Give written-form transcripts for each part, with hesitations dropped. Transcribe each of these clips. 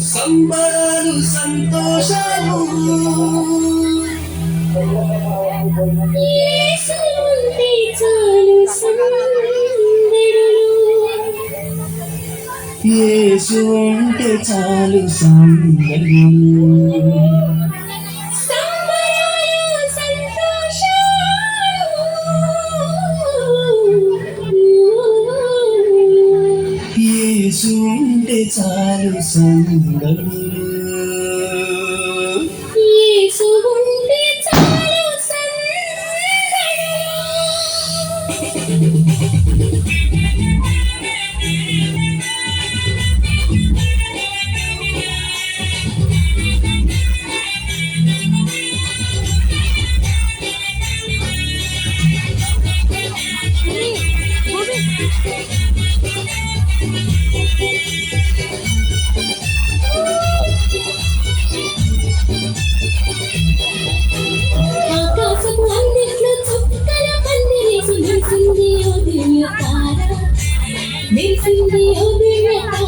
సంబరాలు సంతోషాలు యేసుంటే చాలు సందడులు యేసు ఉంటే చాలు సందడులు సంబరాలు సంతోషాలు యేసు ఉంటే చాలు సందడులు యేసు ఉంటే చాలు సందడులు ఆకాశపు అందిట్లో చుక్కల పందిరేసి మెరిసింది ఓ దివ్య తార మెరిసింది ఓ దివ్య తార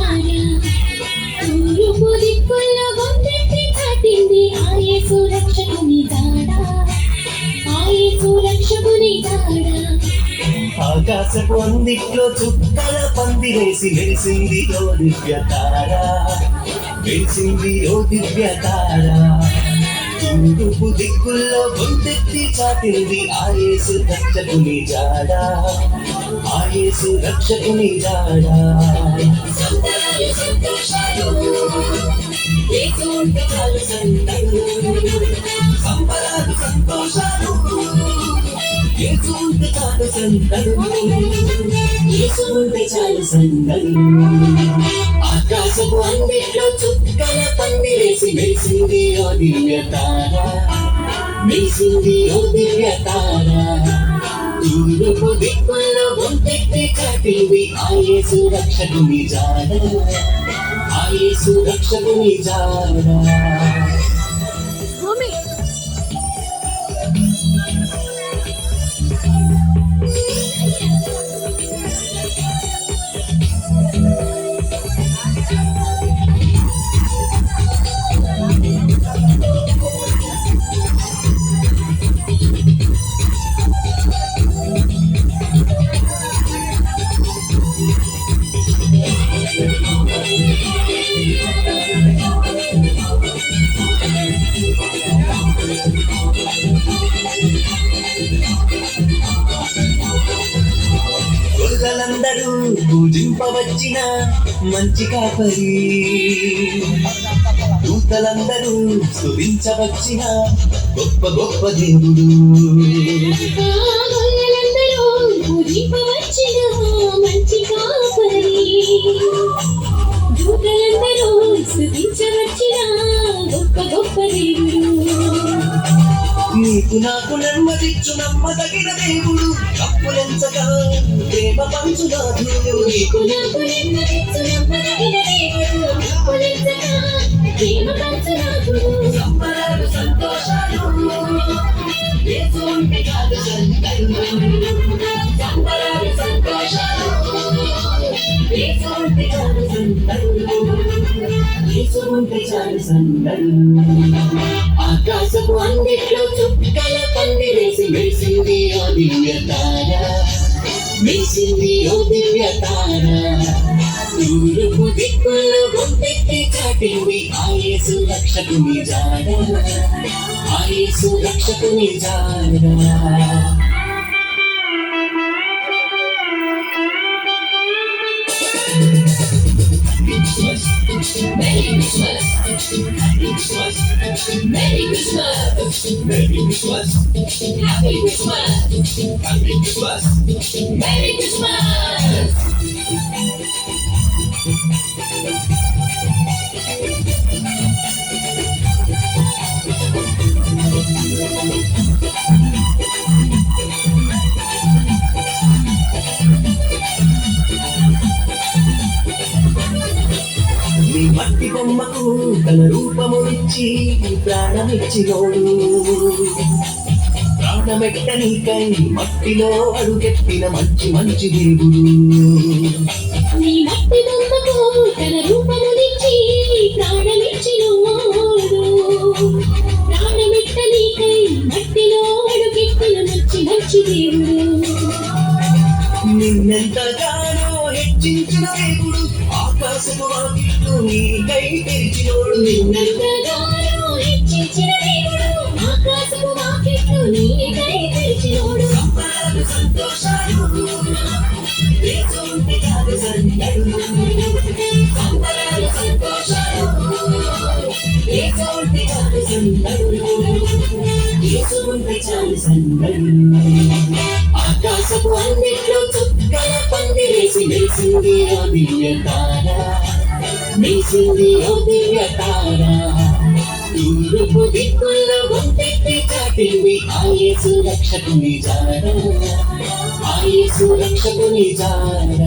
తూర్పు దిక్కుల్లో గొంతెత్తి చాటింది ఆ యేసు రక్షకుని జాడ ఆ యేసు రక్షకుని జాడ ఆకాశపు అందిట్లో చుక్కల పందిరేసి మెరిసింది ఓ దివ్య తార మెరిసింది ఓ దివ్య తార తూర్పు దిక్కుల్లో గొంతెత్తి చాటింది ఆ యేసు రక్షకుని జాడ ఆ యేసు రక్షకుని జాడ సంబరాలు సంతోషాలు యేసు ఉంటే చాలు సందడు సంబరాలు సంతోషాలు యేసు ఉంటే చాలు సందడు యేసు ఉంటే చాలు సందడు ఆకాశపు అందిట్లో చుక్కల పందిరేసి మెరిసింది ఓ దివ్య తార మెరిసింది ఓ దివ్య తార తూర్పు దిక్కుల్లో గొంతెత్తి చాటింది ఆ యేసు రక్షకుని జాడ ఆ యేసు రక్షకుని జాడ గొల్లలందరూ పూజింపవచ్చిన మంచి కాపరి దూతలందరూ స్తుతించవచ్చిన గొప్ప గొప్ప దేవుడు గొల్లలందరూ పూజింపవచ్చిన మంచి కాపరి దూతలందరూ స్తుతించవచ్చిన గొప్ప గొప్ప దేవుడు నీకు నాకు నెమ్మదిచ్చు నమ్మదగిన దేవుడు తప్పులెంచగా ప్రేమ పంచునాథు నీకు నాకు నెమ్మదిచ్చు నమ్మదగిన దేవుడు తప్పులెంచగా ప్రేమ పంచునాథు సంబరాలు సంతోషాలు యేసు ఉంటే చాలు సందడు సంబరాలు సంతోషాలు యేసు ఉంటే చాలు సందడు యేసు ఉంటే చాలు సందడు ఆకాశపు అందిట్లో చుక్కల పందిరేసి మెరిసింది ఓ దివ్య తార మెరిసింది ఓ దివ్య తార తూర్పు దిక్కుల్లో గొంతెత్తి చాటింది ఆ యేసు రక్షకుని జాడ ఆ యేసు రక్షకుని జాడ Merry Christmas, Happy Christmas, Merry Christmas, Merry Christmas, Happy Christmas, Happy Christmas. Merry Christmas. నీ మట్టి బొమ్మకు తన రూపము ఇచ్చి ప్రాణమిచ్చినోడు ప్రాణమెట్ట నీకై మట్టిలో అడుగెట్టిన మంచి మంచి దేవుడు నీ మట్టి బొమ్మకు తన దేవుడు ఆకాశపు వాకిట్లు నీకై తెరిచినోడు నిన్నంతగానో హెచ్చించిన దేవుడు ఆకాశపు వాకిట్లు నీకై తెరిచినోడు. సంబరాలు సంతోషాలు యేసు ఉంటే చాలు సందడు సంబరాలు సంతోషాలు యేసు ఉంటే చాలు సందడు యేసు ఉంటే చాలు సందడు. ఆకాశపు అందిట్లో చుక్కల పందిరేసి మెరిసింది ఓ దివ్య తార మెరిసింది ఓ దివ్య తార. తూర్పు దిక్కుల్లో గొంతెత్తి చాటింది ఆ యేసు రక్షకుని జాడ ఆ యేసు రక్షకుని జాడ.